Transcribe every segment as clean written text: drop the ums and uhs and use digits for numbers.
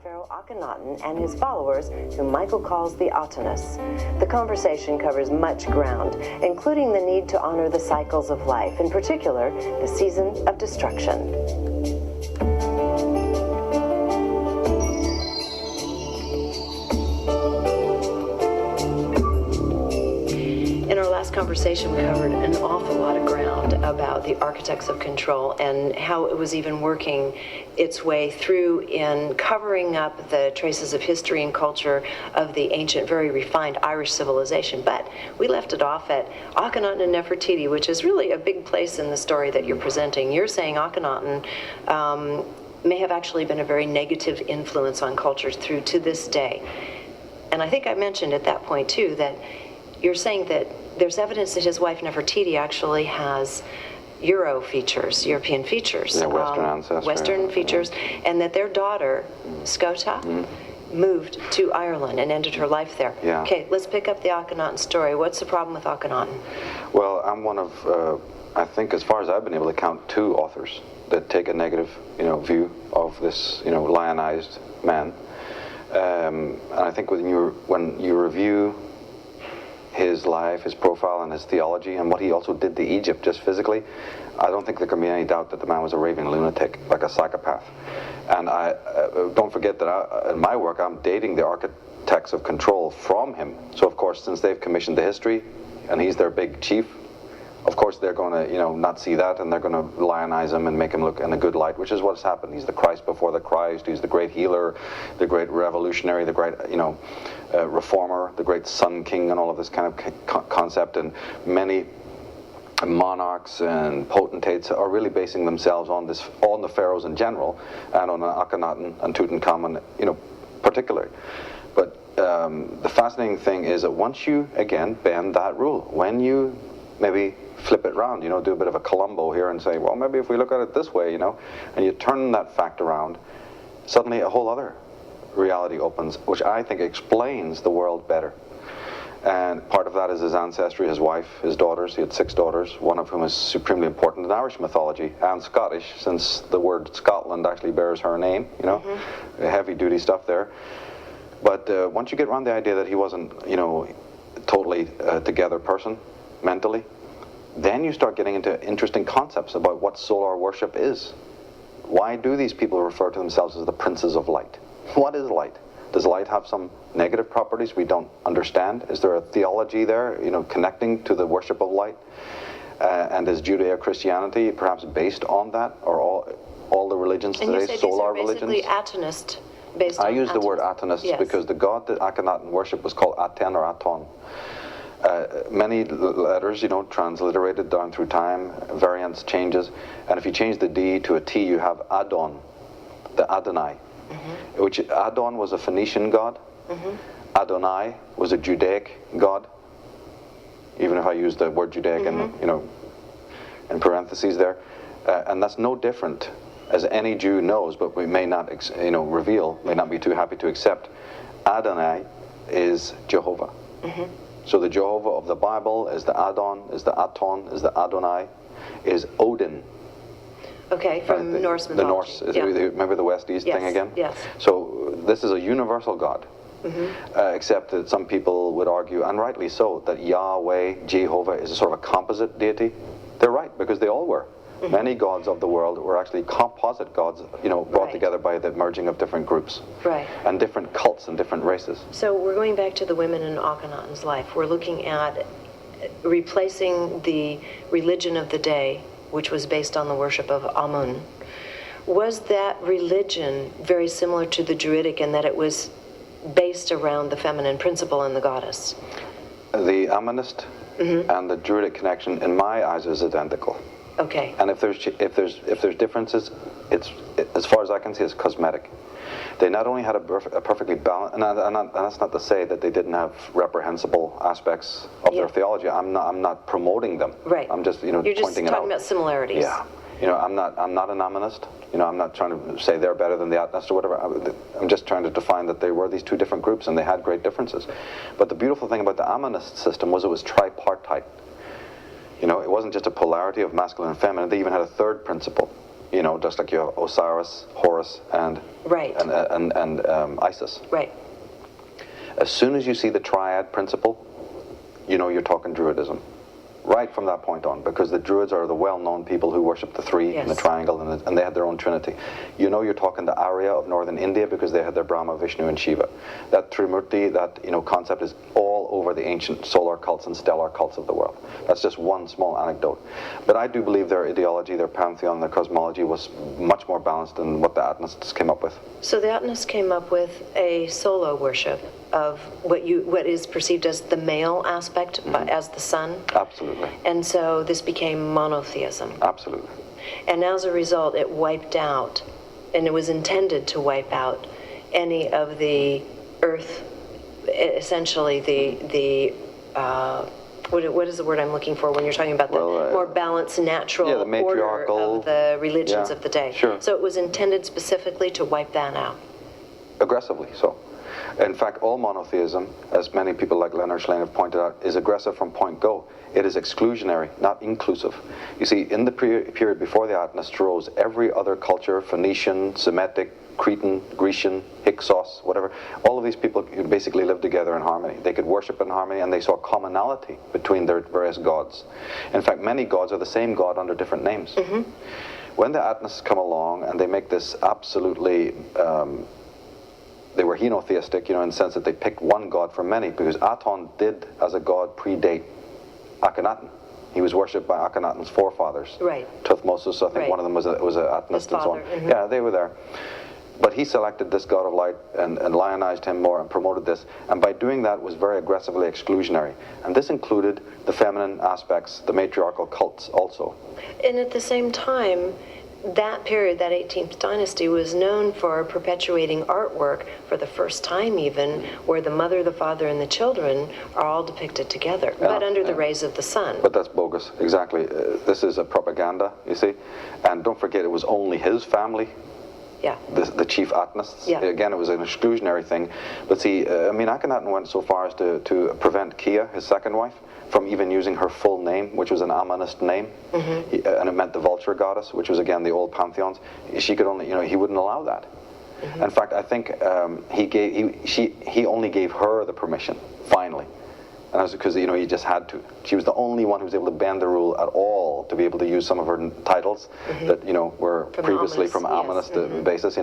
Pharaoh Akhenaten and his followers, whom Michael calls the Atenus. The conversation covers much ground, including the need to honor the cycles of life, in particular, the season of destruction. In our last conversation, we covered an awful lot of ground about the architects of control and how it was even working its way through in covering up the traces of history and culture of the ancient, very refined Irish civilization. But we left it off at Akhenaten and Nefertiti, which is really a big place in the story that you're presenting. You're saying Akhenaten may have actually been a very negative influence on culture through to this day. And I think I mentioned at that point, too, that you're saying that there's evidence that his wife Nefertiti actually has European features, yeah, Western ancestry, Western features, and that their daughter, Scota, moved to Ireland and ended her life there. Yeah. Okay, let's pick up the Akhenaten story. What's the problem with Akhenaten? Well, I'm one of, I think, as far as I've been able to count, two authors that take a negative, view of this, lionized man. And I think when you review his life, his profile, and his theology, and what he also did to Egypt just physically, I don't think there can be any doubt that the man was a raving lunatic, like a psychopath. And I don't forget that in my work, I'm dating the architects of control from him. So of course, since they've commissioned the history, and he's their big chief, of course they're going to, not see that, and they're going to lionize him and make him look in a good light, which is what's happened. He's the Christ before the Christ. He's the great healer, the great revolutionary, the great, reformer, the great sun king, and all of this kind of concept. And many monarchs and potentates are really basing themselves on the pharaohs in general, and on Akhenaten and Tutankhamun, particularly. But the fascinating thing is that once you again bend that rule, when you maybe flip it around, do a bit of a Columbo here and say, well, maybe if we look at it this way, and you turn that fact around, suddenly a whole other reality opens, which I think explains the world better. And part of that is his ancestry, his wife, his daughters. He had 6 daughters, one of whom is supremely important in Irish mythology and Scottish, since the word Scotland actually bears her name, heavy-duty stuff there. But once you get around the idea that he wasn't, totally together person, mentally, then you start getting into interesting concepts about what solar worship is. Why do these people refer to themselves as the princes of light? What is light? Does light have some negative properties we don't understand? Is there a theology there, connecting to the worship of light? And is Judeo-Christianity perhaps based on that, or all the religions today, and you say solar these are basically religions? Atenist, based on I use the word Atenist. Atenist because the god that Akhenaten worshipped was called Aten or Aton. Many letters, transliterated down through time, variants, changes, and if you change the D to a T, you have Adon, the Adonai, which Adon was a Phoenician god, Adonai was a Judaic god, even if I use the word Judaic in parentheses there, and that's no different, as any Jew knows, but we may not, reveal, may not be too happy to accept. Adonai is Jehovah. So the Jehovah of the Bible is the Adon, is the Aton, is the Adonai, is Odin. Okay, from Norse mythology. The Norse, remember the West-East thing again? Yes. So this is a universal God, except that some people would argue, and rightly so, that Yahweh, Jehovah, is a sort of a composite deity. They're right, because they all were. Many gods of the world were actually composite gods, brought together by the merging of different groups. Right. And different cults and different races. So we're going back to the women in Akhenaten's life. We're looking at replacing the religion of the day, which was based on the worship of Amun. Was that religion very similar to the Druidic in that it was based around the feminine principle and the goddess? The Amunist and the Druidic connection, in my eyes, is identical. Okay. And if there's differences, it's as far as I can see, it's cosmetic. They not only had a perfectly balanced, and that's not to say that they didn't have reprehensible aspects of their theology. I'm not promoting them. Right. I'm just You're just pointing it out. talking about similarities. Yeah. I'm not an Amunist. I'm not trying to say they're better than the Atenist or whatever. I'm just trying to define that they were these two different groups and they had great differences. But the beautiful thing about the Amunist system was it was tripartite. It wasn't just a polarity of masculine and feminine. They even had a third principle. You know, just like you have Osiris, Horus, and Right. and Isis. Right. As soon as you see the triad principle, you know you're talking Druidism. Right from that point on, because the Druids are the well-known people who worship the three Yes. and the triangle, and they had their own trinity. You know you're talking the Arya of northern India because they had their Brahma, Vishnu, and Shiva. That Trimurti, that concept is all over the ancient solar cults and stellar cults of the world. That's just one small anecdote. But I do believe their ideology, their pantheon, their cosmology was much more balanced than what the Atnists came up with. So the Atnists came up with a solo worship of what is perceived as the male aspect, as the sun. Absolutely. And so this became monotheism. Absolutely. And as a result, it wiped out, and it was intended to wipe out any of the earth, essentially what is the word I'm looking for when you're talking about the more balanced natural the order matriarchal, of the religions of the day. Sure. So it was intended specifically to wipe that out. Aggressively so. In fact, all monotheism, as many people like Leonard Shlain have pointed out, is aggressive from point go. It is exclusionary, not inclusive. You see, in the period before the Atnists rose, every other culture, Phoenician, Semitic, Cretan, Grecian, Hyksos, whatever, all of these people basically lived together in harmony. They could worship in harmony, and they saw commonality between their various gods. In fact, many gods are the same god under different names. Mm-hmm. When the Atnists come along and they make this absolutely... they were henotheistic, in the sense that they picked one god from many, because Aton did, as a god, predate Akhenaten. He was worshipped by Akhenaten's forefathers. Right. Tuthmosis, I think Right. one of them was a Atnist and so on. father, mhm. Yeah, they were there. But he selected this god of light and lionized him more and promoted this. And by doing that was very aggressively exclusionary. And this included the feminine aspects, the matriarchal cults also. And at the same time, that period, that 18th dynasty, was known for perpetuating artwork for the first time even, where the mother, the father, and the children are all depicted together, but under the rays of the sun. But that's bogus, exactly. This is a propaganda, you see. And don't forget, it was only his family, Yeah. the chief Atnists. Yeah. Again, it was an exclusionary thing. But see, Akhenaten went so far as to prevent Kia, his second wife, from even using her full name, which was an Amonist name, and it meant the vulture goddess, which was again the old pantheons. She could only, he wouldn't allow that. In fact, I think he only gave her the permission finally, and that was because he just had to. She was the only one who was able to bend the rule at all to be able to use some of her titles that were From previously Amonist, from yes. Amonist basis.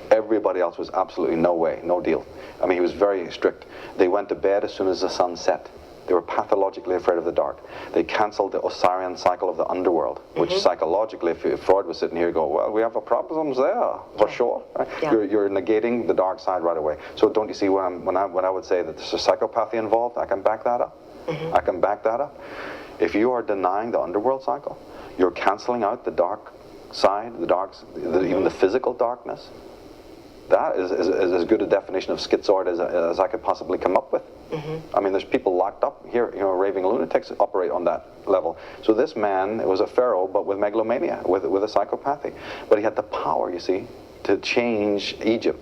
Everybody else was absolutely no way, no deal. I mean, he was very strict. They went to bed as soon as the sun set. They were pathologically afraid of the dark. They cancelled the Osirian cycle of the underworld, which psychologically, if Freud was sitting here, he'd go, well, we have a problems there, for sure. Right? Yeah. You're negating the dark side right away. So don't you see when I would say that there's a psychopathy involved, I can back that up. I can back that up. If you are denying the underworld cycle, you're cancelling out the dark side, even the physical darkness. That is as good a definition of schizoid as I could possibly come up with. I mean, there's people locked up here, raving lunatics operate on that level. So this man was a pharaoh, but with megalomania, with a psychopathy. But he had the power, you see, to change Egypt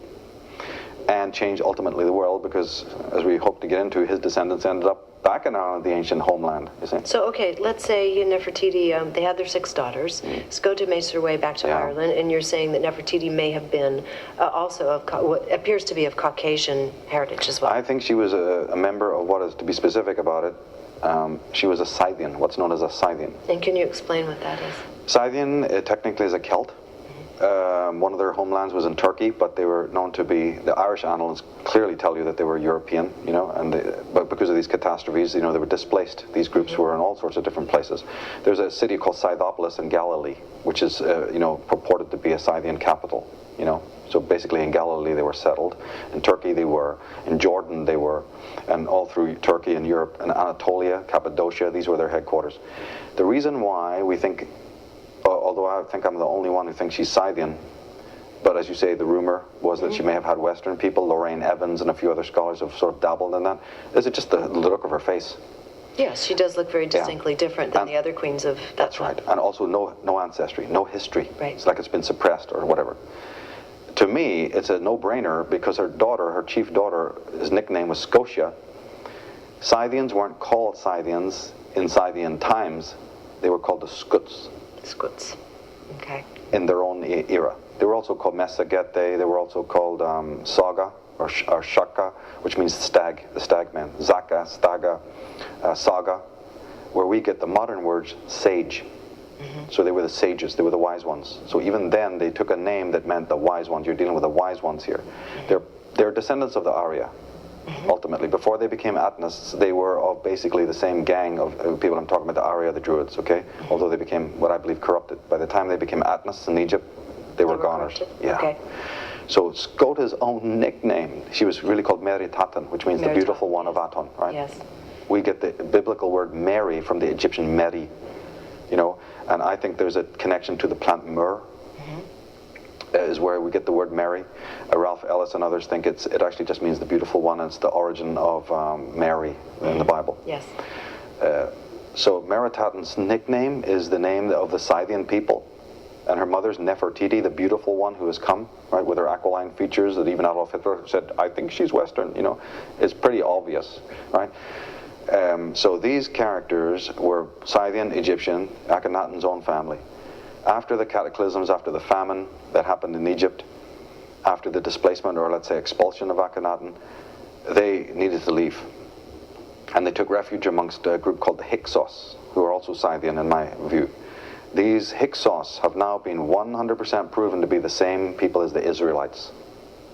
and change ultimately the world, because, as we hope to get into, his descendants ended up back in the ancient homeland, you see. So, okay, let's say Nefertiti, they had their 6 daughters. Skoda makes her way back to Ireland, and you're saying that Nefertiti may have been also of what appears to be of Caucasian heritage as well. I think she was a member of what is, to be specific about it, she was a Scythian, what's known as a Scythian. And can you explain what that is? Scythian technically is a Celt. One of their homelands was in Turkey, but they were known to be, the Irish annals clearly tell you that they were European, but because of these catastrophes, they were displaced. These groups were in all sorts of different places. There's a city called Scythopolis in Galilee, which is, purported to be a Scythian capital, So basically in Galilee they were settled. In Turkey they were. In Jordan they were. And all through Turkey and Europe and Anatolia, Cappadocia, these were their headquarters. The reason why we think, although I think I'm the only one who thinks she's Scythian, but as you say, the rumor was that she may have had Western people. Lorraine Evans and a few other scholars have sort of dabbled in that. Is it just the look of her face? Yes, she does look very distinctly different than the other queens of that That's right. And also no ancestry, no history. Right. It's like it's been suppressed or whatever. To me, it's a no-brainer because her daughter, her chief daughter, his nickname was Scotia. Scythians weren't called Scythians in Scythian times. They were called the Scuts. Squits. Okay. in their own era. They were also called Mesagete, they were also called Saga, or Shaka, which means stag, the stag man. Zaka, Staga, Saga, where we get the modern words sage. So they were the sages, they were the wise ones. So even then they took a name that meant the wise ones. You're dealing with the wise ones here. They're descendants of the Arya, ultimately. Before they became Atnists, they were of basically the same gang of people. I'm talking about the Arya, the Druids, okay? Although they became, what I believe, corrupted. By the time they became Atnists in Egypt, they were goners. Yeah. Okay. So Scota's own nickname, she was really called Mary Tatan, which means the beautiful one of Aton, right? Yes. We get the biblical word Mary from the Egyptian Meri, you know, and I think there's a connection to the plant myrrh, is where we get the word Mary. Ralph Ellis and others think it actually just means the beautiful one, and it's the origin of Mary in the Bible. Yes. So Meritaten's nickname is the name of the Scythian people, and her mother's Nefertiti, the beautiful one who has come, right, with her aquiline features that even Adolf Hitler said, I think she's Western, you know. It's pretty obvious, right? So these characters were Scythian, Egyptian, Akhenaten's own family. After the cataclysms, after the famine that happened in Egypt, after the displacement, or let's say expulsion of Akhenaten, they needed to leave. And they took refuge amongst a group called the Hyksos, who are also Scythian in my view. These Hyksos have now been 100% proven to be the same people as the Israelites.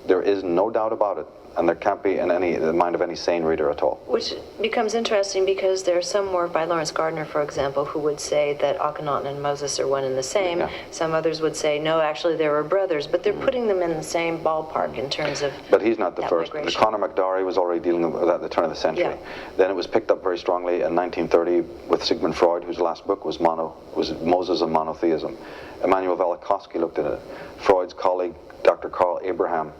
There is no doubt about it. And there can't be in the mind of any sane reader at all. Which becomes interesting because there's some work by Lawrence Gardner, for example, who would say that Akhenaten and Moses are one and the same. Yeah. Some others would say, no, actually they were brothers, but they're putting them in the same ballpark in terms of. But he's not the first. Migration. Conor McDowry was already dealing with that at the turn of the century. Yeah. Then it was picked up very strongly in 1930 with Sigmund Freud, whose last book was Moses and Monotheism. Immanuel Velikovsky looked at it. Freud's colleague, Dr. Carl Abraham,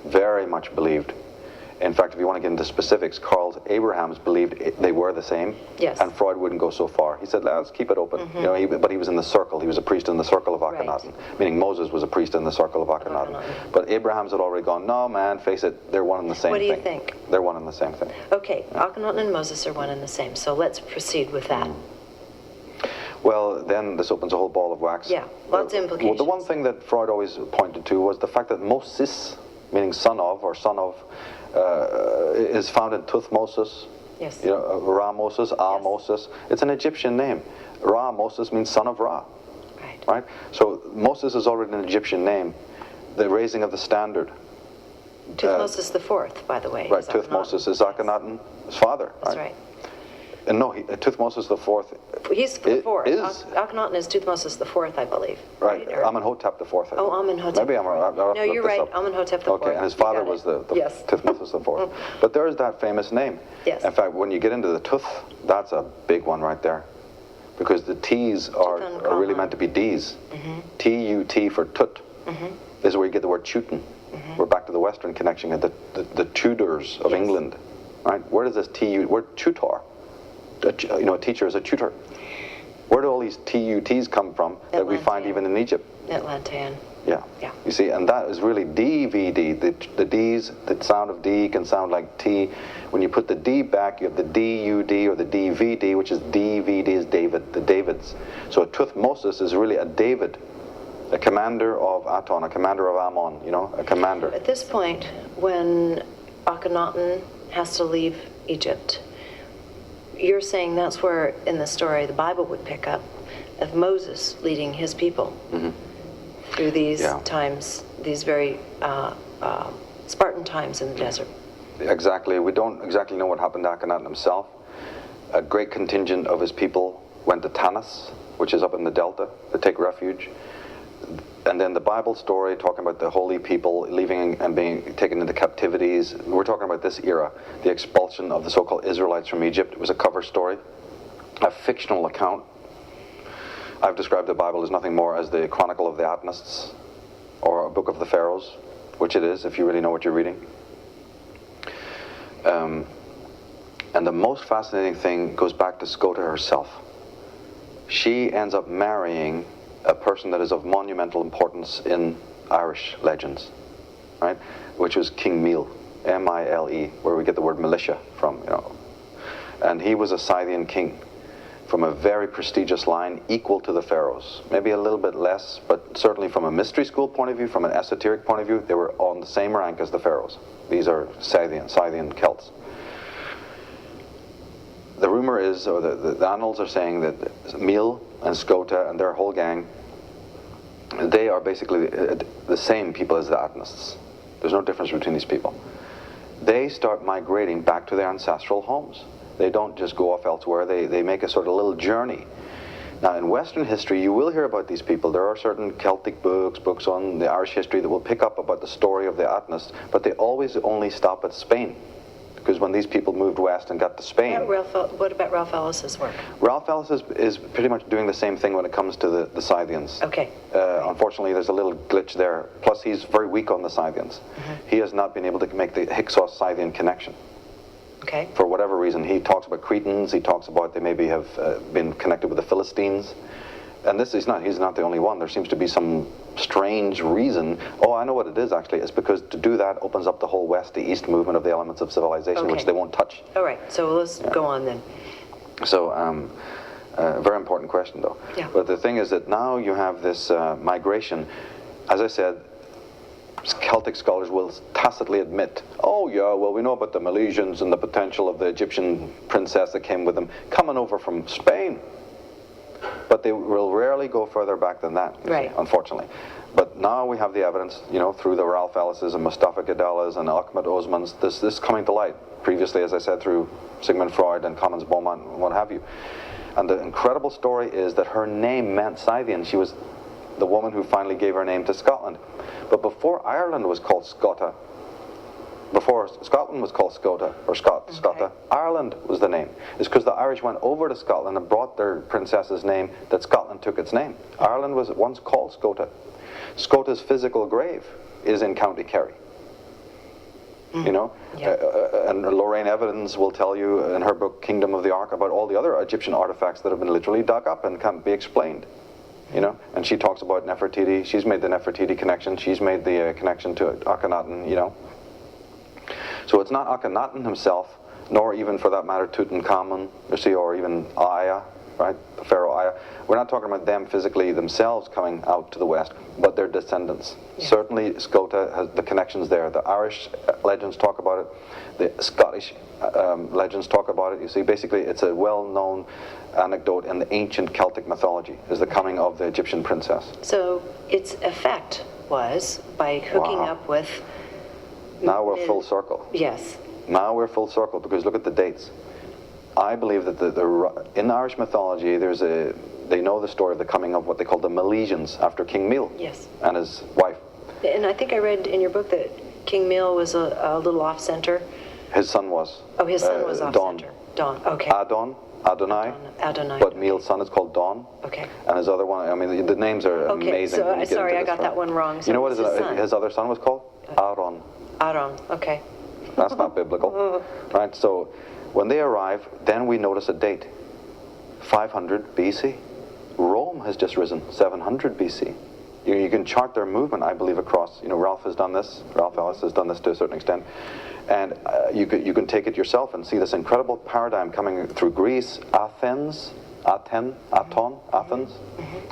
very much believed. In fact, if you want to get into specifics, Carl Abrahams believed they were the same, yes. And Freud wouldn't go so far. He said, let's keep it open. You know, but he was in the circle. He was a priest in the circle of Akhenaten, meaning Moses was a priest in the circle of Akhenaten. But Abrahams had already gone, no, man, face it, they're one and the same thing. What do you think? They're one and the same thing. Okay, Akhenaten and Moses are one and the same, so let's proceed with that. Well, then this opens a whole ball of wax. Yeah, lots of implications. Well, the one thing that Freud always pointed to was the fact that Moses, meaning son of, is found in Tuthmosis. Yes. You know, Ra-Moses, Ah-Moses. It's an Egyptian name. Ra-Moses means son of Ra. Right? So Moses is already an Egyptian name. The raising of the standard. Tuthmosis the Fourth, by the way. Right, Tuthmosis is Akhenaten's father. That's right. And no, Tuthmosis the Fourth. He's the fourth. Is Akhenaten is Tuthmosis the Fourth, I believe. Right. Amenhotep the Fourth. Oh, Amenhotep. Maybe I'm wrong. No, you're right. Amenhotep the Fourth. Okay, and his father was the yes. Tuthmosis the Fourth. But there is that famous name. Yes. In fact, when you get into the Tuth, that's a big one right there, because the T's are really meant to be D's. T-U-T for Tut. This is where you get the word Teuton. We're back to the Western connection, the Tudors of England. Right? Where does this T-U, word tutor? You know, a teacher is a tutor. Where do all these T-U-Ts come from that we find even in Egypt? Atlantean. Yeah. Yeah. You see, and that is really D-V-D. The D's, the sound of D can sound like T. When you put the D back, you have the D-U-D or the D-V-D, which is D-V-D is David, the Davids. So Tuthmosis is really a David, a commander of Aton, a commander of Ammon, you know, a commander. At this point, when Akhenaten has to leave Egypt, you're saying that's where, in the story, the Bible would pick up of Moses leading his people through these times, these very Spartan times in the desert. Exactly. We don't exactly know what happened to Akhenaten himself. A great contingent of his people went to Tanis, which is up in the delta, to take refuge. And then the Bible story talking about the holy people leaving and being taken into captivities. We're talking about this era, the expulsion of the so-called Israelites from Egypt. It was a cover story, a fictional account. I've described the Bible as nothing more as the Chronicle of the Atnists, or a book of the Pharaohs, which it is if you really know what you're reading. And the most fascinating thing goes back to Scota herself. She ends up marrying a person that is of monumental importance in Irish legends, right? Which was King Miel, M-I-L-E, where we get the word militia from, you know. And he was a Scythian king. from a very prestigious line equal to the pharaohs. Maybe a little bit less, but certainly from a mystery school point of view, from an esoteric point of view, they were on the same rank as the pharaohs. These are Scythian Celts. The rumor is, or the annals are saying that Meal and Scota and their whole gang, they are basically the same people as the Atnists. There's no difference between these people. They start migrating back to their ancestral homes. They don't just go off elsewhere, they make a sort of little journey. Now in Western history you will hear about these people. There are certain Celtic books on the Irish history that will pick up about the story of the Atnists, but they always only stop at Spain. Because when these people moved west and got to Spain... What about Ralph Ellis's work? Ralph Ellis is pretty much doing the same thing when it comes to the Scythians. Okay. Unfortunately, there's a little glitch there. Plus, he's very weak on the Scythians. He has not been able to make the Hyksos-Scythian connection. Okay. For whatever reason. He talks about Cretans, he talks about they maybe have been connected with the Philistines. And he's not the only one. There seems to be some strange reason. Oh, I know what it is actually. It's because to do that opens up the whole west to east movement of the elements of civilization, which they won't touch. All right, so let's go on then. So, very important question though. Yeah. But the thing is that now you have this migration. As I said, Celtic scholars will tacitly admit, oh yeah, well we know about the Milesians and the potential of the Egyptian princess that came with them coming over from Spain. But they will rarely go further back than that, right. Unfortunately. But now we have the evidence, you know, through the Ralph Ellis's and Mustafa Gedellas and Ahmed Osman's, this coming to light. Previously, as I said, through Sigmund Freud and Commons Beaumont and what have you. And the incredible story is that her name meant Scythian. She was the woman who finally gave her name to Scotland. But before Ireland was called Scota, before Scotland was called Scota, or Scota, Ireland was the name. It's because the Irish went over to Scotland and brought their princess's name that Scotland took its name. Ireland was once called Scota. Scota's physical grave is in County Kerry. You know? Yeah. And Lorraine Evans will tell you in her book Kingdom of the Ark about all the other Egyptian artifacts that have been literally dug up and can't be explained. You know, and she talks about Nefertiti. She's made the Nefertiti connection. She's made the connection to Akhenaten, you know. So it's not Akhenaten himself, nor even for that matter Tutankhamun, you see, or even Aya, right, the pharaoh Aya. We're not talking about them physically themselves coming out to the west, but their descendants. Yeah. Certainly Scota has the connections there. The Irish legends talk about it. The Scottish legends talk about it. You see, basically it's a well-known anecdote in the ancient Celtic mythology, is the coming of the Egyptian princess. So its effect was, by hooking up with... Now we're full circle. Yes. Now we're full circle, because look at the dates. I believe that in Irish mythology, they know the story of the coming of what they call the Milesians after King Meal. Yes. And his wife. And I think I read in your book that King Meal was a little off-center. His son was. Oh, his son was off-center. Don. Okay. Adonai. But Meal's son is called Don. Okay. And his other one, I mean, the names are amazing. So, sorry, I got that one wrong. So you know what his other son was called? Aaron. Aaron, okay. That's not biblical. Right, so when they arrive, then we notice a date. 500 BC. Rome has just risen, 700 BC. You can chart their movement, I believe, across, you know, Ralph has done this, Ralph Ellis has done this to a certain extent, and you can take it yourself and see this incredible paradigm coming through Greece, Athens,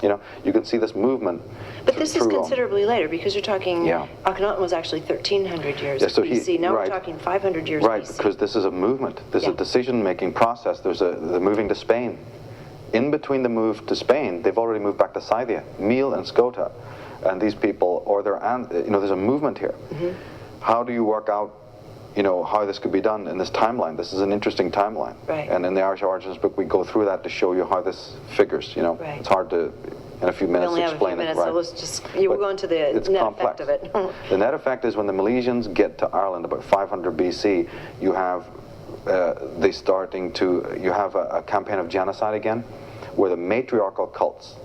you know, you can see this movement. But this is considerably later, because you're talking, Akhenaten was actually 1300 years BC, now we're talking 500 years BC. Right, because this is a movement, there's a decision-making process, there's the moving to Spain. In between the move to Spain, they've already moved back to Scythia, Meal and Scota, and these people, you know, there's a movement here. How do you work out, you know, how this could be done in this timeline? This is an interesting timeline. Right. And in the Irish Origins book, we go through that to show you how this figures, you know. Right. It's hard to, in a few minutes, explain it. So let's just, we'll go into the net effect of it. The net effect is when the Milesians get to Ireland about 500 BC, you have you have a campaign of genocide again, where the matriarchal cults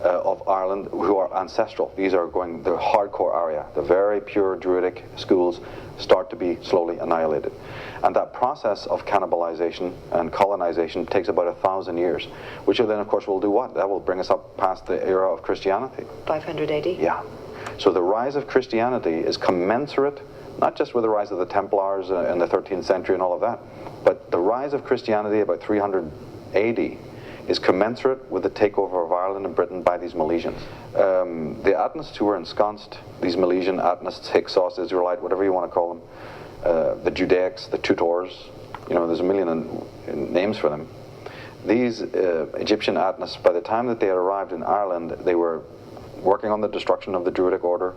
of Ireland, who are ancestral, these are the hardcore area, the very pure Druidic schools, start to be slowly annihilated. And that process of cannibalization and colonization takes about 1,000 years, which then of course will do what? That will bring us up past the era of Christianity. 500 AD? Yeah. So the rise of Christianity is commensurate, not just with the rise of the Templars in the 13th century and all of that, but the rise of Christianity about 300 AD is commensurate with the takeover of Ireland and Britain by these Milesians. The Atenists who were ensconced, these Milesian Atenists, Hyksos, Israelite, whatever you want to call them, the Judaics, the Tutors, there's a million names for them. These Egyptian Atenists, by the time that they had arrived in Ireland, they were working on the destruction of the Druidic order,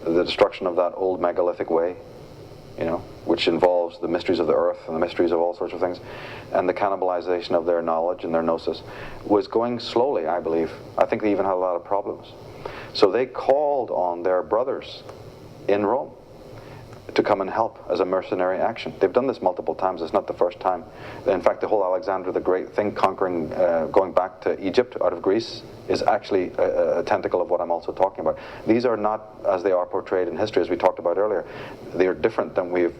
the destruction of that old megalithic way, which involves the mysteries of the earth and the mysteries of all sorts of things, and the cannibalization of their knowledge and their gnosis was going slowly, I believe. I think they even had a lot of problems. So they called on their brothers in Rome to come and help as a mercenary action. They've done this multiple times. It's not the first time. In fact, the whole Alexander the Great thing, conquering, going back to Egypt out of Greece, is actually a tentacle of what I'm also talking about. These are not as they are portrayed in history, as we talked about earlier. They are different than the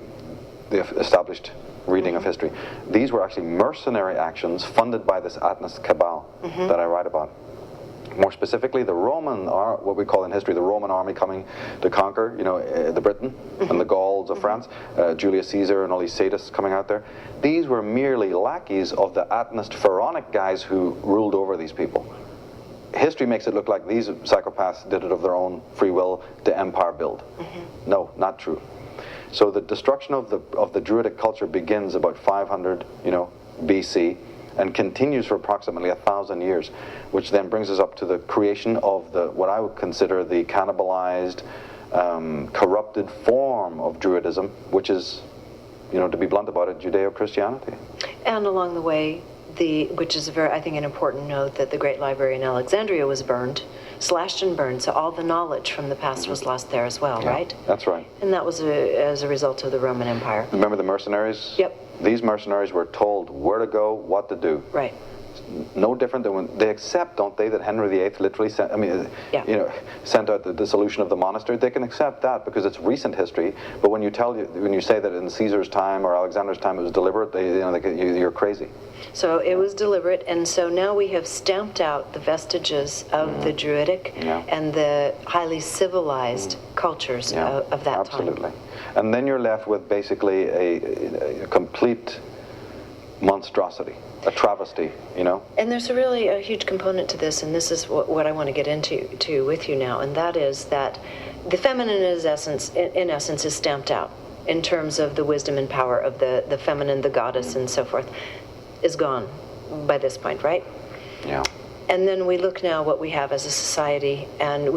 established reading of history. These were actually mercenary actions funded by this Atenist cabal that I write about. More specifically, the Roman, what we call in history, the Roman army coming to conquer, the Britain and the Gauls of France, Julius Caesar and all these sadists coming out there. These were merely lackeys of the Atenist pharaonic guys who ruled over these people. History makes it look like these psychopaths did it of their own free will to empire build. No, not true. So the destruction of the Druidic culture begins about 500, BC, and continues for approximately 1,000 years, which then brings us up to the creation of what I would consider the cannibalized, corrupted form of Druidism, which is, to be blunt about it, Judeo-Christianity. And along the way, which is I think an important note, that the Great Library in Alexandria was burned, slashed and burned, so all the knowledge from the past was lost there as well, right? That's right. And that was as a result of the Roman Empire. Remember the mercenaries? Yep. These mercenaries were told where to go, what to do. Right. No different than when they accept, don't they, that Henry VIII literally sent out the dissolution of the monastery. They can accept that because it's recent history. But when you say that in Caesar's time or Alexander's time it was deliberate, you're crazy. So it was deliberate, and so now we have stamped out the vestiges of the Druidic and the highly civilized cultures of that time. Absolutely. And then you're left with basically a complete monstrosity, a travesty, And there's really a huge component to this, and this is what I want to get into with you now, and that is that the feminine in essence is stamped out in terms of the wisdom and power of the feminine, the goddess, and so forth, is gone by this point, right? Yeah. And then we look now what we have as a society, and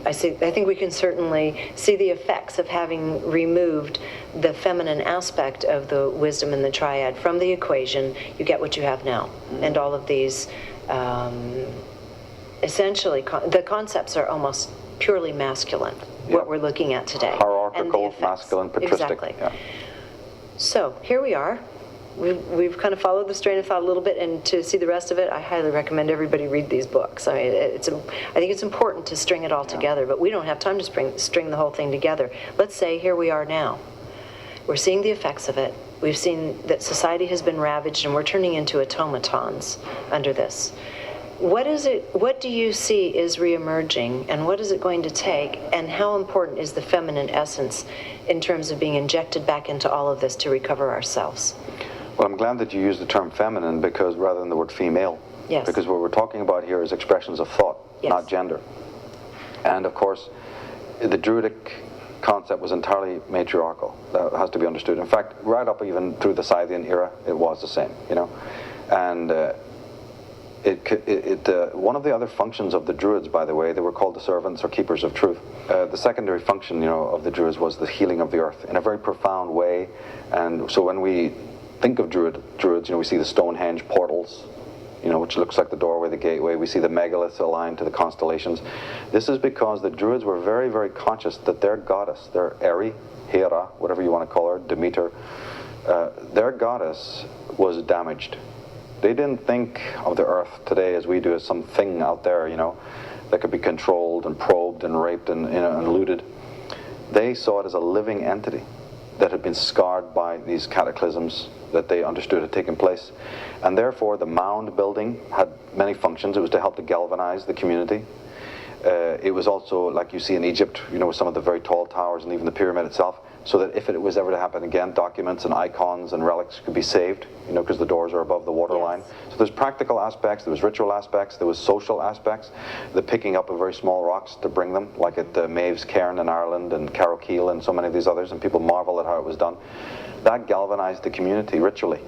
I think we can certainly see the effects of having removed the feminine aspect of the wisdom and the triad from the equation. You get what you have now. And all of these, essentially, the concepts are almost purely masculine, what we're looking at today. Hierarchical, masculine, patristic. Exactly. Yeah. So here we are. We've kind of followed the strain of thought a little bit, and to see the rest of it, I highly recommend everybody read these books. I mean, I think it's important to string it all together, but we don't have time to string the whole thing together. Let's say here we are now. We're seeing the effects of it. We've seen that society has been ravaged, and we're turning into automatons under this. What do you see is reemerging, and what is it going to take, and how important is the feminine essence in terms of being injected back into all of this to recover ourselves? Well, I'm glad that you used the term feminine rather than the word female. Yes. Because what we're talking about here is expressions of thought, not gender. And of course, the Druidic concept was entirely matriarchal. That has to be understood. In fact, right up even through the Scythian era, it was the same, And one of the other functions of the Druids, by the way, they were called the servants or keepers of truth. The secondary function, of the Druids was the healing of the earth in a very profound way. And so when we think of Druids, we see the Stonehenge portals, which looks like the doorway, the gateway. We see the megaliths aligned to the constellations. This is because the Druids were very, very conscious that their goddess, their Eri, Hera, whatever you want to call her, Demeter, their goddess was damaged. They didn't think of the earth today as we do, as some thing out there, that could be controlled and probed and raped and looted. They saw it as a living entity that had been scarred by these cataclysms that they understood had taken place. And therefore the mound building had many functions. It was to help to galvanize the community. It was also, like you see in Egypt, you know, with some of the very tall towers and even the pyramid itself, so that if it was ever to happen again, documents and icons and relics could be saved, you know, because the doors are above the waterline. Yes. So there's practical aspects, there was ritual aspects, there was social aspects, the picking up of very small rocks to bring them, like at Maeve's Cairn in Ireland and Carrowkeel and so many of these others, and people marvel at how it was done. That galvanized the community ritually.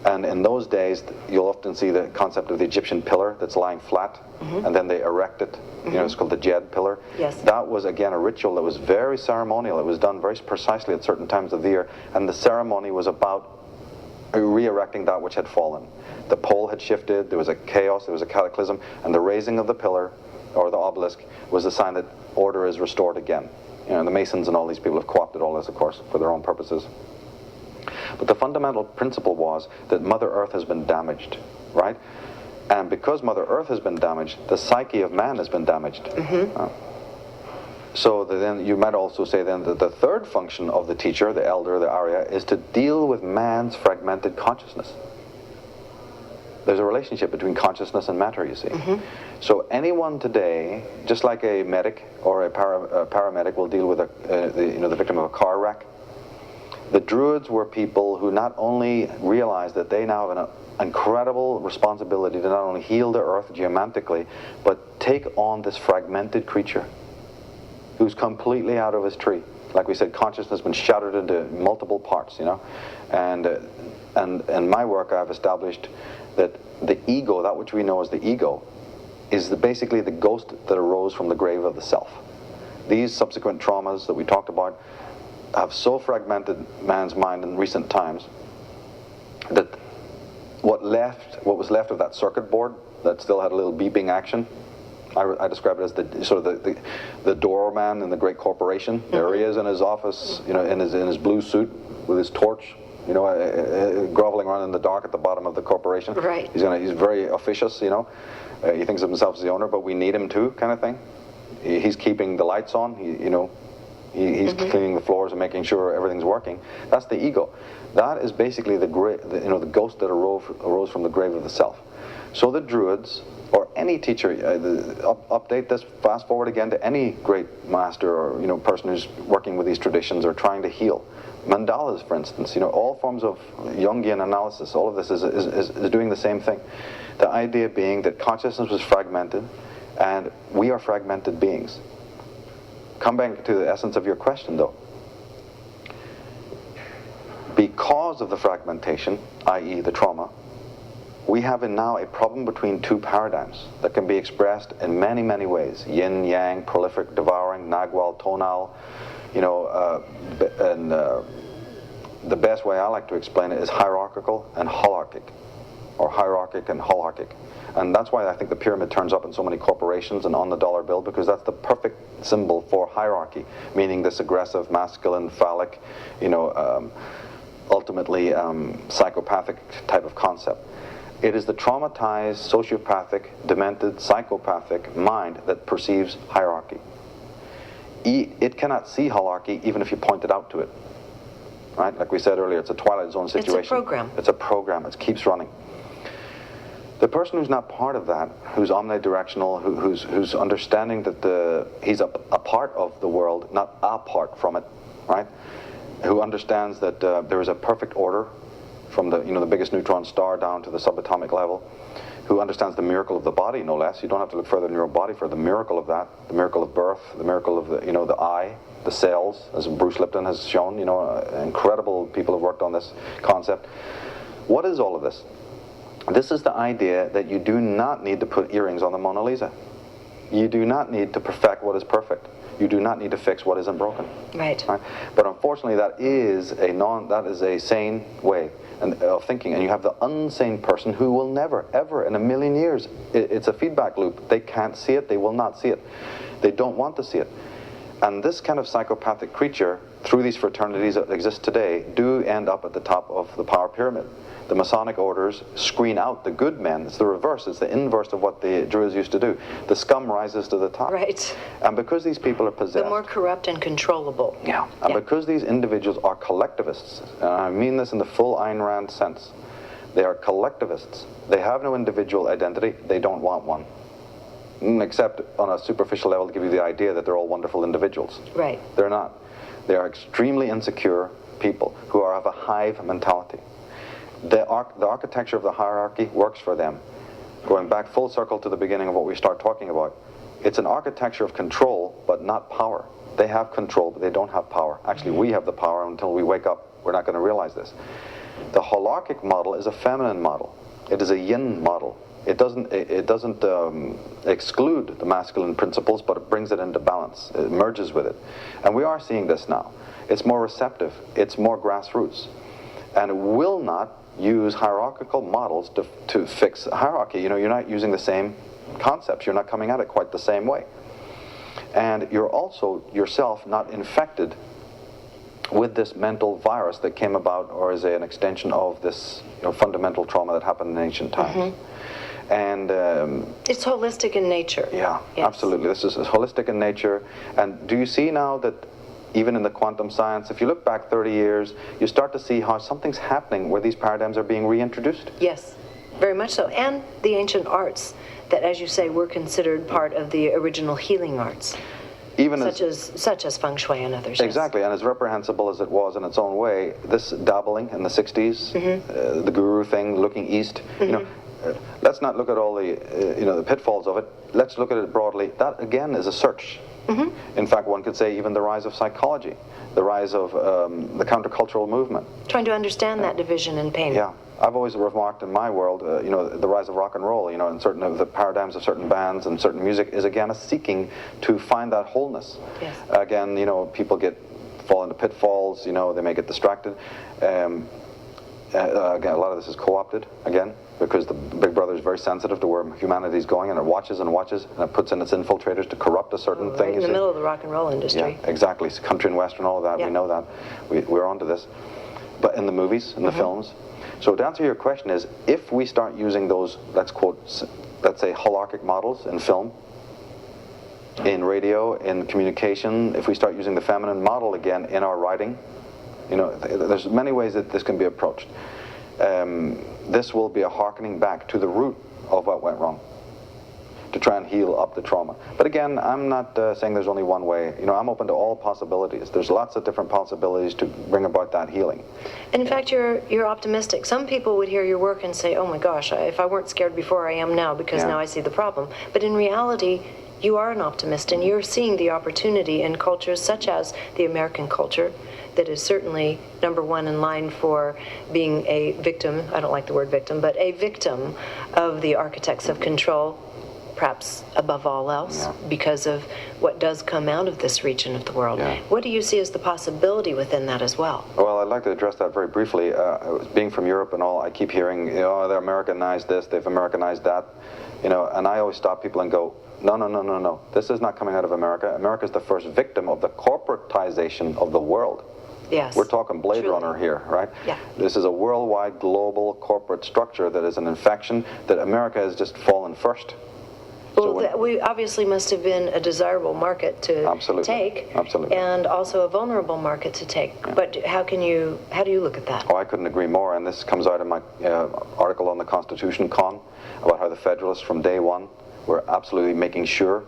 And in those days, you'll often see the concept of the Egyptian pillar that's lying flat, and then they erect it. You know, it's called the Jed pillar. Yes. That was, again, a ritual that was very ceremonial. It was done very precisely at certain times of the year, and the ceremony was about re-erecting that which had fallen. The pole had shifted, there was a chaos, there was a cataclysm, and the raising of the pillar, or the obelisk, was the sign that order is restored again. You know, the Masons and all these people have co-opted all this, of course, for their own purposes. But the fundamental principle was that Mother Earth has been damaged, right? And because Mother Earth has been damaged, the psyche of man has been damaged. So then you might also say then that the third function of the teacher, the elder, the Arya, is to deal with man's fragmented consciousness. There's a relationship between consciousness and matter, you see. So anyone today, just like a medic or a paramedic will deal with the victim of a car wreck, the Druids were people who not only realized that they now have an incredible responsibility to not only heal the earth geomantically, but take on this fragmented creature who's completely out of his tree. Like we said, consciousness has been shattered into multiple parts, you know. And in my work, I've established that the ego, that which we know as the ego, is basically the ghost that arose from the grave of the self. These subsequent traumas that we talked about have so fragmented man's mind in recent times that what was left of that circuit board that still had a little beeping action, I describe it as the doorman in the great corporation. There he is in his office, you know, in his blue suit with his torch, you know, groveling around in the dark at the bottom of the corporation. Right. He's very officious, you know. He thinks of himself as the owner, but we need him too, kind of thing. He's keeping the lights on. He's cleaning the floors and making sure everything's working. That's the ego. That is basically the ghost that arose from the grave of the self. So the Druids, or any teacher, update this, fast forward again to any great master or person who's working with these traditions or trying to heal. Mandalas, for instance, all forms of Jungian analysis, all of this is doing the same thing. The idea being that consciousness was fragmented, and we are fragmented beings. Come back to the essence of your question, though. Because of the fragmentation, i.e. the trauma, we have now a problem between two paradigms that can be expressed in many, many ways. Yin, yang, prolific, devouring, nagual, tonal, the best way I like to explain it is hierarchical and holarchic, or hierarchic and holarchic. And that's why I think the pyramid turns up in so many corporations and on the dollar bill, because that's the perfect symbol for hierarchy, meaning this aggressive, masculine, phallic, ultimately psychopathic type of concept. It is the traumatized, sociopathic, demented, psychopathic mind that perceives hierarchy. It cannot see holarchy even if you point it out to it. Right? Like we said earlier, it's a Twilight Zone situation. It's a program. It's a program. It keeps running. The person who's not part of that, who's omnidirectional, who's understanding that he's a part of the world, not apart from it, right? Who understands that there is a perfect order from the biggest neutron star down to the subatomic level, who understands the miracle of the body, no less. You don't have to look further than your body for the miracle of that, the miracle of birth, the miracle of the eye, the cells, as Bruce Lipton has shown. Incredible people have worked on this concept. What is all of this? This is the idea that you do not need to put earrings on the Mona Lisa. You do not need to perfect what is perfect. You do not need to fix what isn't broken. Right. But unfortunately, that is a sane way of thinking, and you have the unsane person who will never, ever in a million years. It's a feedback loop. They can't see it. They will not see it. They don't want to see it. And this kind of psychopathic creature, through these fraternities that exist today, do end up at the top of the power pyramid. The Masonic orders screen out the good men. It's the reverse. It's the inverse of what the Druids used to do. The scum rises to the top. Right. And because these people are possessed... The more corrupt and controllable. Yeah. And because these individuals are collectivists, and I mean this in the full Ayn Rand sense, they are collectivists. They have no individual identity. They don't want one. except on a superficial level to give you the idea that they're all wonderful individuals. Right. They're not. They are extremely insecure people who have a hive mentality. The architecture of the hierarchy works for them. Going back full circle to the beginning of what we start talking about, it's an architecture of control, but not power. They have control, but they don't have power. Actually, we have the power. Until we wake up, we're not going to realize this. The holarchic model is a feminine model. It is a yin model. It doesn't exclude the masculine principles, but it brings it into balance. It merges with it. And we are seeing this now. It's more receptive. It's more grassroots. And it will not use hierarchical models to fix hierarchy. You know, you're not using the same concepts. You're not coming at it quite the same way. And you're also yourself not infected with this mental virus that came about, or is an extension of this, you know, fundamental trauma that happened in ancient times. And it's holistic in nature. Yeah, yes. Absolutely. This is holistic in nature. And do you see now that even in the quantum science, if you look back 30 years, you start to see how something's happening where these paradigms are being reintroduced? Yes, very much so. And the ancient arts that, as you say, were considered part of the original healing arts. Even such as feng shui and others. Exactly, yes. And as reprehensible as it was in its own way, this dabbling in the 60s, the guru thing, looking east, you know, let's not look at all the, you know, the pitfalls of it. Let's look at it broadly. That, again, is a search. In fact, one could say even the rise of psychology, the rise of the countercultural movement. Trying to understand that division in pain. Yeah. I've always remarked in my world, you know, the rise of rock and roll, you know, and certain of the paradigms of certain bands and certain music is, again, a seeking to find that wholeness. Yes. Again, you know, people fall into pitfalls, you know, they may get distracted. Again, a lot of this is co-opted, again, because the Big Brother is very sensitive to where humanity is going, and it watches and watches, and it puts in its infiltrators to corrupt a certain thing. Right in the middle of the rock and roll industry. Yeah, exactly. It's country and western, all of that, we know that. We're onto this. But in the movies, in the films. So to answer your question is, if we start using those, let's say holarchic models in film, in radio, in communication, if we start using the feminine model again in our writing, you know, there's many ways that this can be approached. This will be a hearkening back to the root of what went wrong, to try and heal up the trauma. But again, I'm not saying there's only one way. You know, I'm open to all possibilities. There's lots of different possibilities to bring about that healing. And in fact, you're optimistic. Some people would hear your work and say, oh my gosh, if I weren't scared before, I am now, because now I see the problem. But in reality, you are an optimist, and you're seeing the opportunity in cultures such as the American culture, that is certainly number one in line for being a victim, I don't like the word victim, but a victim of the architects of control, perhaps above all else, because of what does come out of this region of the world. What do you see as the possibility within that as well? Well, I'd like to address that very briefly. Being from Europe and all, I keep hearing, you know, they Americanized this, they've Americanized that, you know, and I always stop people and go, no. This is not coming out of America. America is the first victim of the corporatization of the world. Yes. We're talking Blade Runner here, right? Yeah. This is a worldwide, global corporate structure that is an infection that America has just fallen first. Well, we obviously must have been a desirable market to take, and also a vulnerable market to take. But how do you look at that? Oh, I couldn't agree more, and this comes out in my article on the Constitution Con about how the Federalists from day one were absolutely making sure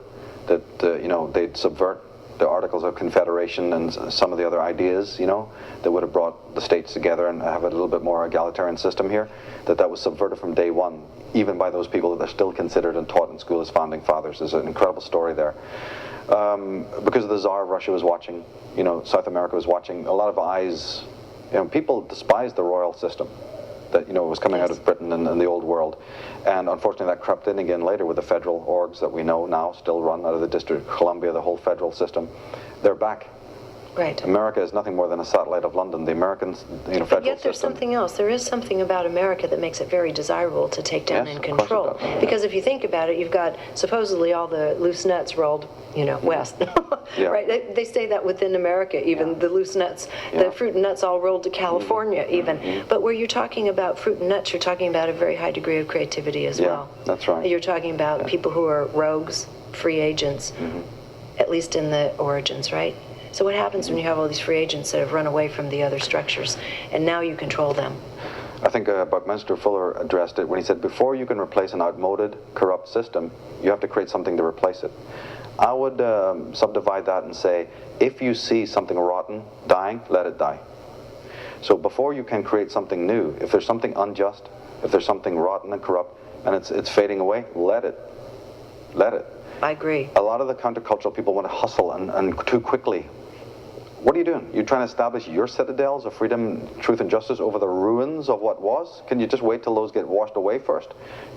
that you know, they'd subvert the Articles of Confederation and some of the other ideas, you know, that would have brought the states together and have a little bit more egalitarian system here, that was subverted from day one, even by those people that are still considered and taught in school as founding fathers. There's an incredible story there. Because the Tsar of Russia was watching, you know, South America was watching, a lot of eyes, you know, people despised the royal system that, you know, was coming out of Britain and the old world. And unfortunately that crept in again later with the federal orgs that we know now still run out of the District of Columbia, the whole federal system. They're back. Right. America is nothing more than a satellite of London. The Americans, you know, federal But yet there's system. something else. There is something about America that makes it very desirable to take down and control. Because if you think about it, you've got supposedly all the loose nuts rolled, you know, west. Right? They say that within America, even the loose nuts, the fruit and nuts all rolled to California, even. But where you're talking about fruit and nuts, you're talking about a very high degree of creativity as well. That's right. You're talking about people who are rogues, free agents, at least in the origins, right? So what happens when you have all these free agents that have run away from the other structures, and now you control them? I think Buckminster Fuller addressed it when he said, before you can replace an outmoded, corrupt system, you have to create something to replace it. I would subdivide that and say, if you see something rotten dying, let it die. So before you can create something new, if there's something unjust, if there's something rotten and corrupt, and it's fading away, let it. Let it. I agree. A lot of the countercultural people want to hustle and too quickly. What are you doing? You're trying to establish your citadels of freedom, truth, and justice over the ruins of what was? Can you just wait till those get washed away first?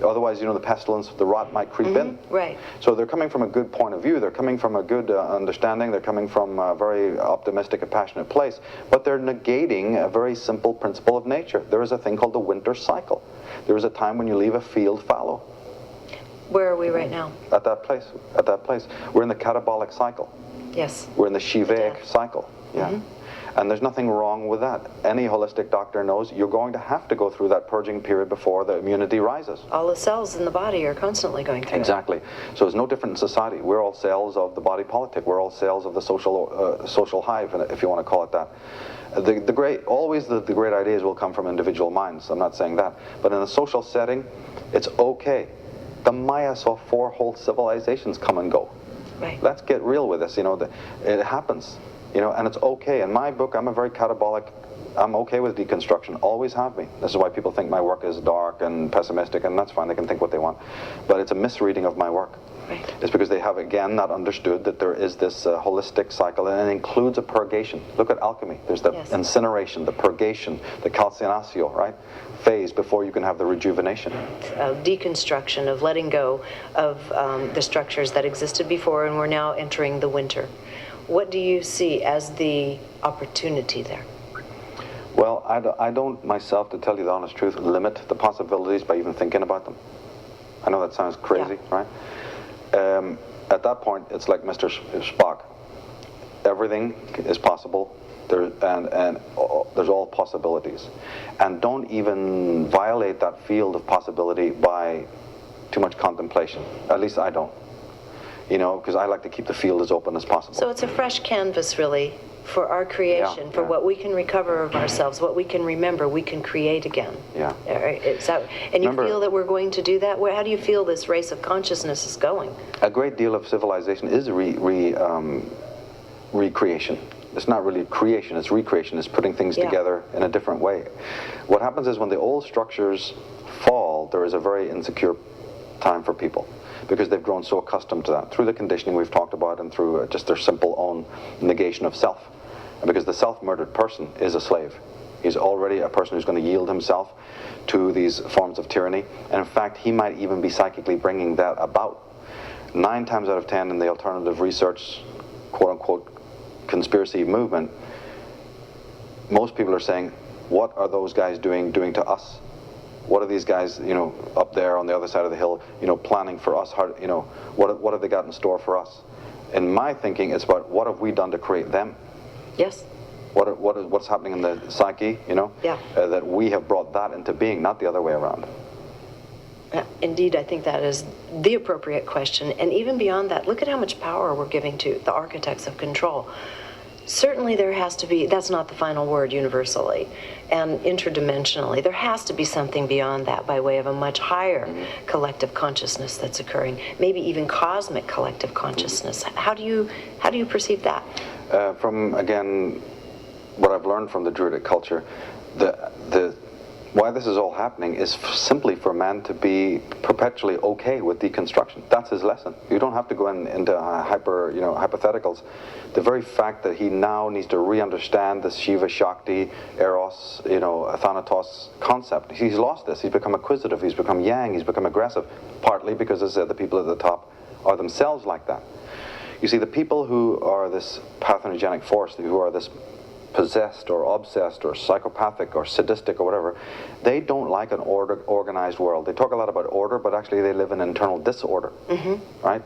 Otherwise, you know, the pestilence, the rot might creep in. Right. So they're coming from a good point of view. They're coming from a good understanding. They're coming from a very optimistic and passionate place. But they're negating a very simple principle of nature. There is a thing called the winter cycle. There is a time when you leave a field fallow. Where are we right now? At that place. At that place. We're in the catabolic cycle. Yes. We're in the Shivaic death. cycle. Yeah. And there's nothing wrong with that. Any holistic doctor knows you're going to have to go through that purging period before the immunity rises. All the cells in the body are constantly going through Exactly. So it's no different in society. We're all cells of the body politic. We're all cells of the social hive, if you want to call it that. The great ideas will come from individual minds. I'm not saying that. But in a social setting, it's okay. The Maya saw 4 whole civilizations come and go. Right. Let's get real with this. You know, it happens. You know, and it's okay. In my book, I'm a very catabolic. I'm okay with deconstruction. Always have been. This is why people think my work is dark and pessimistic, and that's fine. They can think what they want. But it's a misreading of my work. Right. It's because they have, again, not understood that there is this holistic cycle, and it includes a purgation. Look at alchemy. There's the incineration, the purgation, the calcinatio, right? Phase before you can have the rejuvenation. Deconstruction of letting go of the structures that existed before, and we're now entering the winter. What do you see as the opportunity there? Well, I don't myself, to tell you the honest truth, limit the possibilities by even thinking about them. I know that sounds crazy, right? At that point, it's like Mr. Spock. Everything is possible, and there's all possibilities. And don't even violate that field of possibility by too much contemplation. At least I don't. You know, because I like to keep the field as open as possible. So it's a fresh canvas, really, for our creation, for what we can recover of ourselves, what we can remember, we can create again. Yeah. And you feel that we're going to do that? How do you feel this race of consciousness is going? A great deal of civilization is recreation. It's not really creation, it's recreation. It's putting things together in a different way. What happens is when the old structures fall, there is a very insecure time for people, because they've grown so accustomed to that through the conditioning we've talked about and through just their simple own negation of self. And because the self-murdered person is a slave. He's already a person who's going to yield himself to these forms of tyranny. And in fact, he might even be psychically bringing that about. 9 times out of 10 in the alternative research, quote-unquote, conspiracy movement, most people are saying, what are those guys doing to us? What are these guys, you know, up there on the other side of the hill, you know, planning for us? How, you know, what have they got in store for us? In my thinking, it's about what have we done to create them? Yes. What's happening in the psyche, you know? Yeah. That we have brought that into being, not the other way around. Indeed, I think that is the appropriate question. And even beyond that, look at how much power we're giving to the architects of control. Certainly there has to be, that's not the final word universally and interdimensionally. There has to be something beyond that by way of a much higher collective consciousness that's occurring, maybe even cosmic collective consciousness. How do you perceive that? From, again, what I've learned from the Druidic culture, why this is all happening is simply for man to be perpetually okay with deconstruction. That's his lesson. You don't have to go into hypotheticals. The very fact that he now needs to re-understand the Shiva, Shakti, Eros, Thanatos concept. He's lost this. He's become acquisitive. He's become yang. He's become aggressive. Partly because, as I said, the people at the top are themselves like that. You see, the people who are this pathogenic force, who are this possessed or obsessed or psychopathic or sadistic or whatever, they don't like an organized world. They talk a lot about order, but actually they live in internal disorder, right?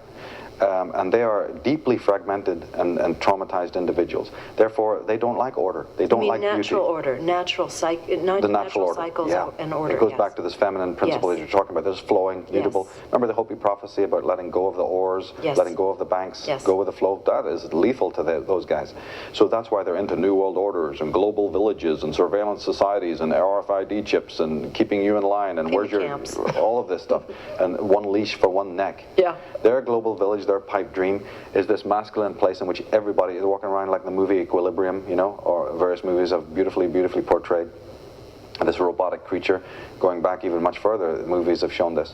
And they are deeply fragmented and traumatized individuals. Therefore, they don't like order. They don't like beauty. Natural order, natural Natural order. cycles Yeah. and order. It goes yes. back to this feminine principle Yes. that you're talking about. This flowing, mutable. Yes. Remember the Hopi prophecy about letting go of the oars, Yes. letting go of the banks, Yes. go with the flow? That is lethal to those guys. So that's why they're into New World Orders and global villages and surveillance societies and RFID chips and keeping you in line and where's your camps. all of this stuff and one leash for one neck. Yeah. Their global village, their pipe dream, is this masculine place in which everybody is walking around like the movie Equilibrium, you know, or various movies have beautifully portrayed this robotic creature. Going back even much further, the movies have shown this.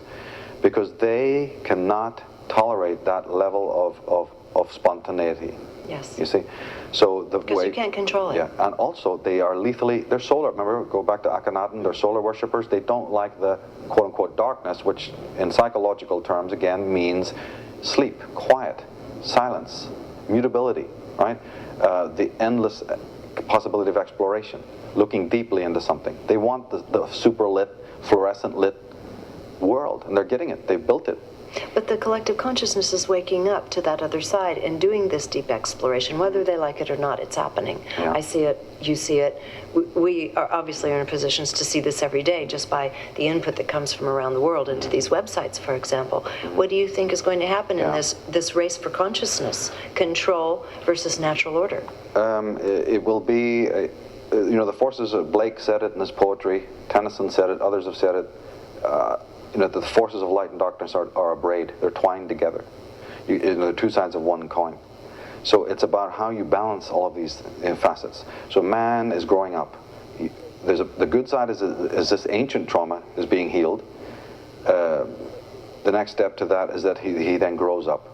Because they cannot tolerate that level of spontaneity. Yes. You see? So the Because way, you can't control it. Yeah, and also they are they're solar, remember, go back to Akhenaten, they're solar worshippers. They don't like the quote-unquote darkness, which in psychological terms, again, means sleep, quiet, silence, mutability, right? The endless possibility of exploration, looking deeply into something. They want the super lit, fluorescent lit world, and they're getting it. They've built it. But the collective consciousness is waking up to that other side and doing this deep exploration, whether they like it or not. It's happening. Yeah. I see it. You see it. We are obviously in positions to see this every day just by the input that comes from around the world into these websites, for example. What do you think is going to happen in this race for consciousness, control versus natural order? It will be, you know, the forces of Blake said it in his poetry. Tennyson said it. Others have said it. You know, the forces of light and darkness are a braid. They're twined together. You know, they're two sides of one coin. So it's about how you balance all of these facets. So man is growing up. The good side is this ancient trauma is being healed. The next step to that is that he then grows up.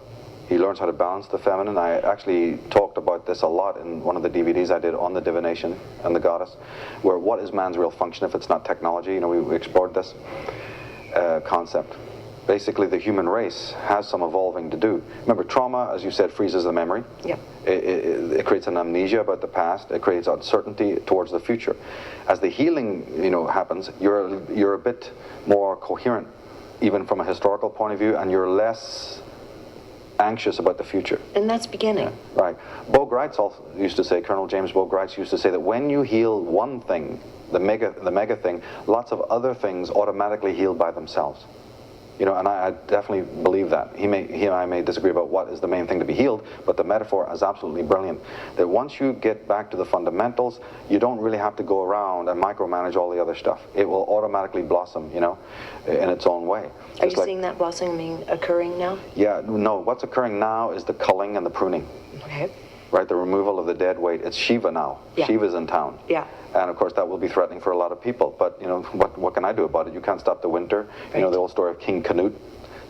He learns how to balance the feminine. I actually talked about this a lot in one of the DVDs I did on the divination and the goddess, where what is man's real function if it's not technology? You know, we explored this concept. Basically, the human race has some evolving to do. Remember, trauma, as you said, freezes the memory. Yep. It creates an amnesia about the past. It creates uncertainty towards the future. As the healing, you know, happens, you're a bit more coherent, even from a historical point of view, and you're less anxious about the future. And that's beginning. Yeah, right. Bo Gritz also used to say, Colonel James Bo Gritz used to say that when you heal one thing, the mega thing, lots of other things automatically heal by themselves. You know, and I definitely believe that. He and I may disagree about what is the main thing to be healed, but the metaphor is absolutely brilliant. That once you get back to the fundamentals, you don't really have to go around and micromanage all the other stuff. It will automatically blossom, you know, in its own way. Are you seeing that blossoming occurring now? Yeah, no, what's occurring now is the culling and the pruning. Okay. Right, the removal of the dead weight. It's Shiva now. Yeah. Shiva's in town. Yeah. And of course that will be threatening for a lot of people. But you know, what can I do about it? You can't stop the winter. Right. You know the old story of King Canute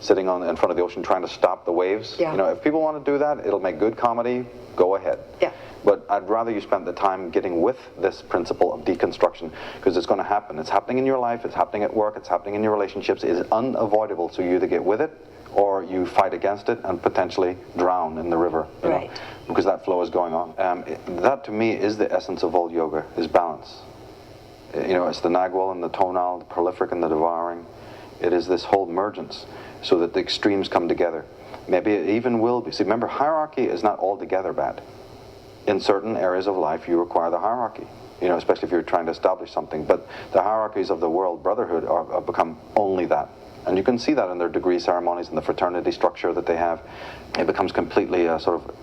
sitting in front of the ocean trying to stop the waves. Yeah. You know, if people want to do that, it'll make good comedy. Go ahead. Yeah. But I'd rather you spend the time getting with this principle of deconstruction, because it's going to happen. It's happening in your life. It's happening at work. It's happening in your relationships. It is unavoidable. So you either get with it, or you fight against it and potentially drown in the river, you know, because that flow is going on. That to me is the essence of all yoga, is balance. You know, it's the Nagwal and the tonal, the prolific and the devouring. It is this whole mergence, so that the extremes come together. Maybe it even will be. See, remember, hierarchy is not altogether bad. In certain areas of life, you require the hierarchy. You know, especially if you're trying to establish something. But the hierarchies of the world brotherhood have become only that. And you can see that in their degree ceremonies and the fraternity structure that they have. It becomes completely sort of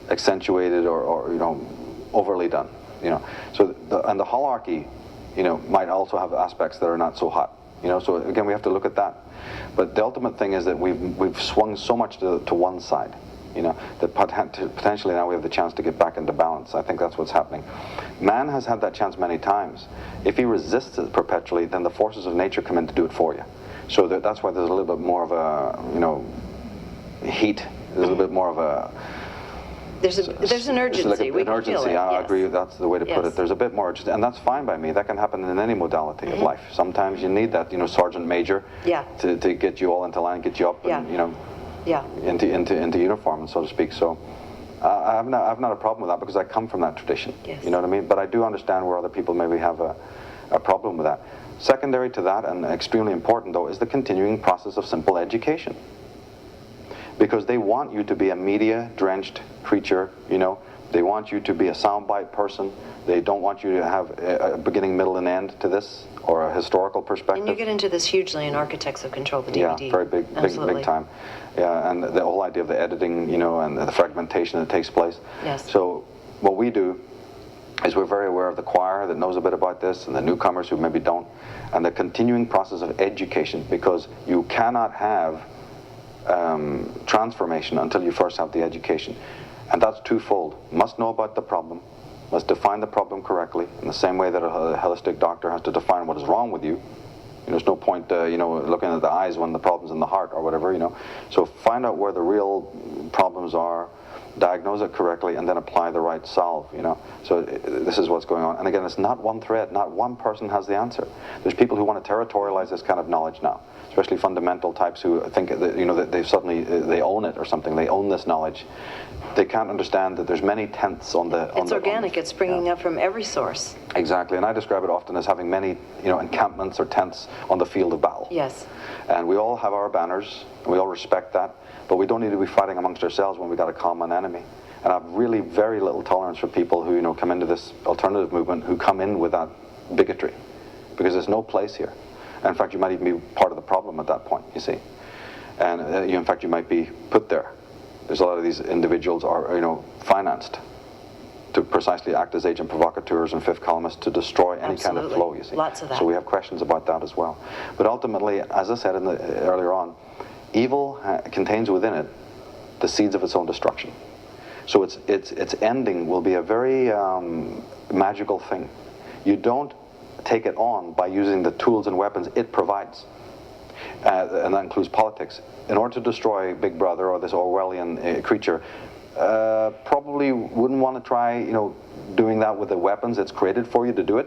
accentuated or you know, overly done. You know, so the hierarchy, you know, might also have aspects that are not so hot. You know, so again, we have to look at that. But the ultimate thing is that we've swung so much to one side. You know, that potentially now we have the chance to get back into balance. I think that's what's happening. Man has had that chance many times. If he resists it perpetually, then the forces of nature come in to do it for you. So that's why there's a little bit more of a, you know, heat. There's a little bit more of a... There's an urgency. Like an we can urgency. Feel it. I Yes. agree. That's the way to put it. There's a bit more urgency, and that's fine by me. That can happen in any modality of life. Sometimes you need that, you know, sergeant major to get you all into line, get you up, and, you know, into uniform, so to speak. So I have not a problem with that, because I come from that tradition. Yes. You know what I mean? But I do understand where other people maybe have a problem with that. Secondary to that, and extremely important though, is the continuing process of simple education. because they want you to be a media-drenched creature, you know. They want you to be a soundbite person. They don't want you to have a beginning, middle, and end to this, or a historical perspective. And you get into this hugely in Architects of Control, the DVD. Yeah, very big time. Yeah, and the whole idea of the editing, you know, and the fragmentation that takes place. Yes. So what we do is we're very aware of the choir that knows a bit about this, and the newcomers who maybe don't, and the continuing process of education, because you cannot have transformation until you first have the education. And that's twofold. Must know about the problem, must define the problem correctly, in the same way that a holistic doctor has to define what is wrong with you. There's no point, you know, looking at the eyes when the problem's in the heart or whatever, you know. So find out where the real problems are, diagnose it correctly, and then apply the right salve, you know. So this is what's going on. And again, it's not one thread, not one person has the answer. There's people who want to territorialize this kind of knowledge now, especially fundamental types who think that, you know, that they suddenly, they own it or something, they own this knowledge. They can't understand that there's many tenths on the... It's organic, it's springing up from every source. Exactly, and I describe it often as having many, you know, encampments or tents on the field of battle. Yes. And we all have our banners, and we all respect that, but we don't need to be fighting amongst ourselves when we've got a common enemy. And I have really very little tolerance for people who, you know, come into this alternative movement who come in with that bigotry, because there's no place here. And in fact, you might even be part of the problem at that point, you see. And in fact, you might be put there. There's a lot of these individuals are, you know, financed to precisely act as agent provocateurs and fifth columnists to destroy any kind of flow, you see. Lots of that. So we have questions about that as well. But ultimately, as I said earlier on, evil contains within it the seeds of its own destruction. So its ending will be a very magical thing. You don't take it on by using the tools and weapons it provides. And that includes politics. In order to destroy Big Brother or this Orwellian creature, probably wouldn't want to try, you know, doing that with the weapons it's created for you to do it.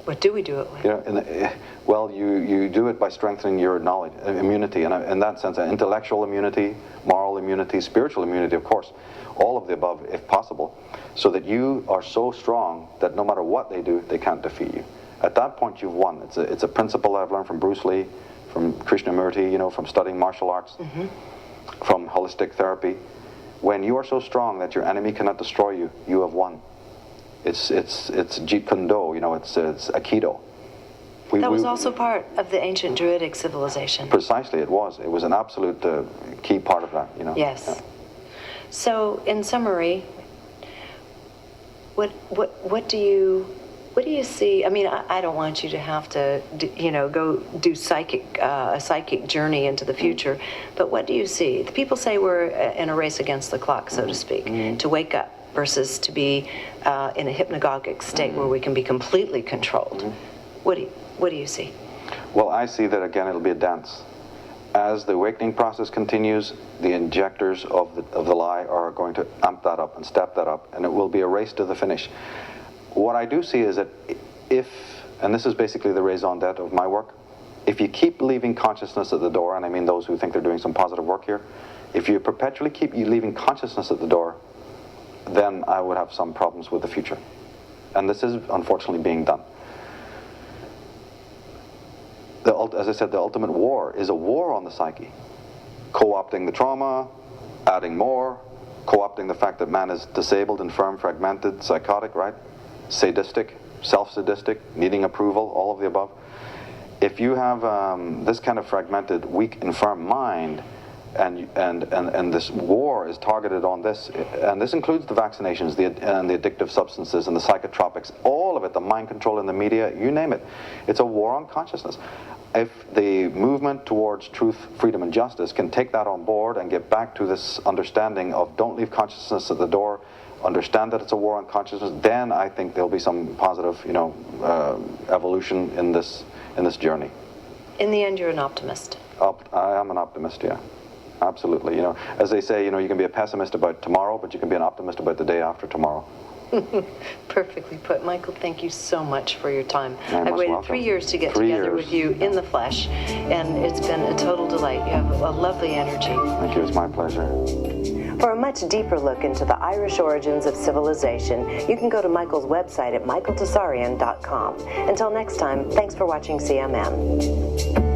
What do we do it with? You know, well, you do it by strengthening your knowledge, immunity, and in that sense, intellectual immunity, moral immunity, spiritual immunity, of course, all of the above, if possible, so that you are so strong that no matter what they do, they can't defeat you. At that point, you've won. It's a principle I've learned from Bruce Lee, from Krishnamurti, you know, from studying martial arts, from holistic therapy. When you are so strong that your enemy cannot destroy you, you have won. It's Jeet Kune Do, you know, it's Aikido. That was also part of the ancient Druidic civilization. Precisely, it was. It was an absolute key part of that, you know. Yes. Yeah. So, in summary, what do you see? I mean, I don't want you to have to, you know, go do a psychic journey into the future, but what do you see? The people say we're in a race against the clock, so to speak, to wake up versus to be in a hypnagogic state where we can be completely controlled. What do you see? Well, I see that, again, it'll be a dance. As the awakening process continues, the injectors of the lie are going to amp that up and step that up, and it will be a race to the finish. What I do see is that if, and this is basically the raison d'etre of my work, if you keep leaving consciousness at the door, and I mean those who think they're doing some positive work here, if you perpetually keep leaving consciousness at the door, then I would have some problems with the future. And this is unfortunately being done. As I said, the ultimate war is a war on the psyche. Co-opting the trauma, adding more, co-opting the fact that man is disabled, infirm, fragmented, psychotic, right? Sadistic, self-sadistic, needing approval, all of the above. If you have this kind of fragmented, weak, infirm mind, and this war is targeted on this, and this includes the vaccinations, and the addictive substances, and the psychotropics, all of it, the mind control in the media, you name it. It's a war on consciousness. If the movement towards truth, freedom, and justice can take that on board and get back to this understanding of don't leave consciousness at the door, understand that it's a war on consciousness, then I think there'll be some positive, you know, evolution in this journey. In the end, you're an optimist. I am an optimist, yeah. Absolutely. You know, as they say, you know, you can be a pessimist about tomorrow, but you can be an optimist about the day after tomorrow. Perfectly put. Michael, thank you so much for your time. I've waited welcome. 3 years to get 3 together years. with you in the flesh, and it's been a total delight. You have a lovely energy. Thank you. It's my pleasure. For a much deeper look into the Irish origins of civilization, you can go to Michael's website at michaeltsarion.com. Until next time, thanks for watching CMN.